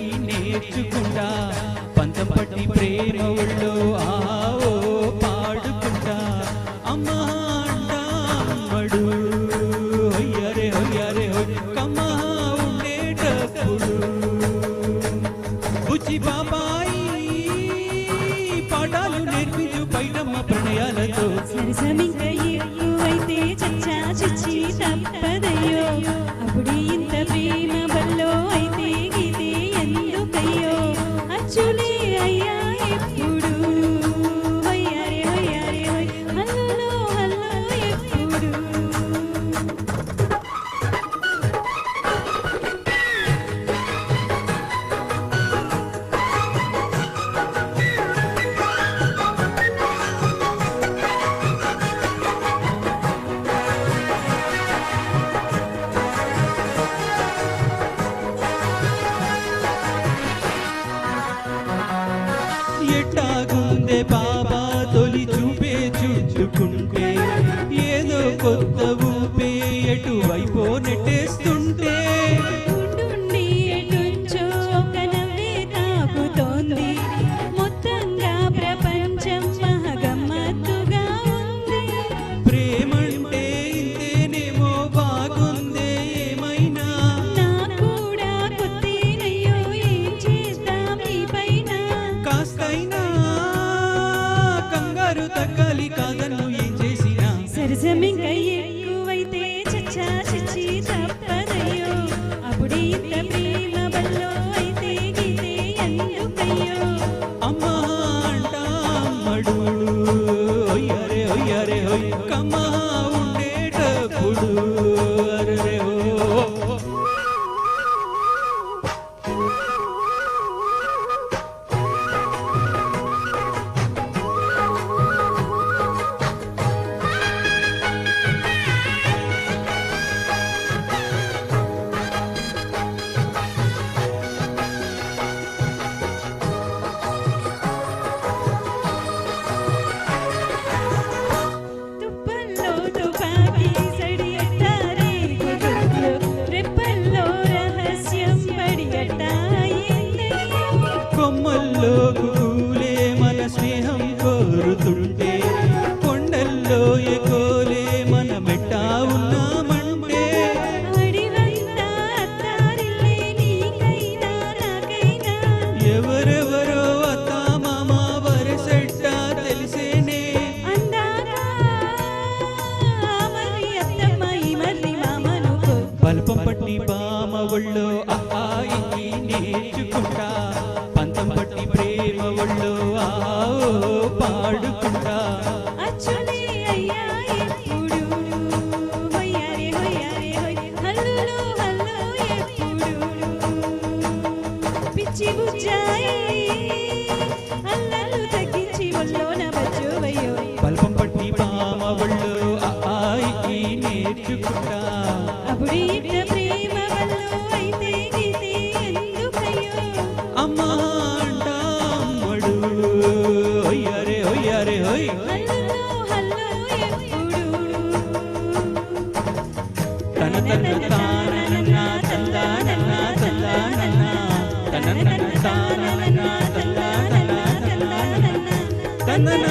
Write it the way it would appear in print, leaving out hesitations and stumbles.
ఈ నేర్చుకుంటా పంతం పట్టి ప్రేమ ఒళ్ళో ఆవో పాడుకుంటా అమ్మా అంటా అమ్మడు హొయ్యరే హొయ్యరే కమ్మా ఉండేటప్పుడు బుచ్చి బాబాయి పాఠాలు నేర్పించు పైనమ్మ ప్రణయాలతో సరసమింక ఎక్కువైతే చచ్చా చిచ్చి తప్పదయ్యో అప్పుడే ఇంత ప్రేమ బల్లో అయితే గీతే ఎందుకయ్యో అచ్చులే అయ్యా ఎప్పుడు హొయ్యారే హొయ్యారే హొయ్ హల్లో హల్లో ఎప్పుడు ఎట్టాగుందే బాబా తొలి చూపే చుట్టుకుంటే ఏదో కొత్త ఊపే ఎటువైపో నెట్టేస్తుంటే ఉండుండి ఎటుంచో ఒక నవ్వే తాకుతోంది మొత్తంగా ప్రపంచం మహగమ్మత్తుగా ఉంది ప్రేమంటే ఇంతేనేమో బాగుందే ఏమైనా నా కూడా కొత్తేనయ్యో ఏం చేద్దాం ఈ పైన కాస్తైనా కంగారు తగ్గాలి కాదన్ను ఏం చేసినా సరసమింక ఎక్కువైతే చచ్చా చిచ్చి తప్పదయ్యో అప్పుడే ఇంత ప్రేమ బల్లో అయితే గీతే ఎందుకయ్యో అమ్మా అంటా అమ్మడు ఒయ్యరే ఒయ్యరే ఒయ్ కమ్మా ఉండేటప్పుడు అరెరే ఓ తుప్పల్లో తుపాకీ సడి ఎట్టారే గుర్తులు రెప్పల్లో రహస్యం పడి అట్టాయిందయ్యో కొమ్మల్లో కూలే మన స్నేహం కోరుతుంటే కొండల్లో ఎకోలే మన మెట్టా ఉన్నామంటే అడివంతా అత్తారిల్లే నీకైనా నాకైనా ఎవరెవరో అత్తా మామ వరసెట్టా తెలిసేనే అందాక మర్రి అత్తమ్మ ఈ మర్రి మామనుకో బల్పం పట్టి బామ ఒళ్ళో ఆయి నేర్చుకుంటా పంతం పట్టి ప్రేమ ఒళ్ళో ఆవో పాడుకుంటా అచ్చులే అయ్యా ఎప్పుడు హొయ్యారే హొయ్యారే హొయ్ హల్లులో హల్లో ఎప్పుడు పిచ్చి బుజ్జాయి అల్లలు తగ్గించి ఒళ్ళోన బజ్జోవయ్యో బల్పం పట్టి బామ ఒళ్ళో ఆయి నేర్చుకుంటా అప్పుడే ఇంత ప్రేమ వల్లో అయితే గీతే ఎందుకయ్యో అమ్మా అంటా అమ్మడు ఒయ్యరే ఒయ్యరే ఒయ్ హల్లులో హల్లో ఎప్పుడు తన తన తానన్న తందానన్న తందానన్న తనన్న తానన్న తందానన్న తందానన్న తందన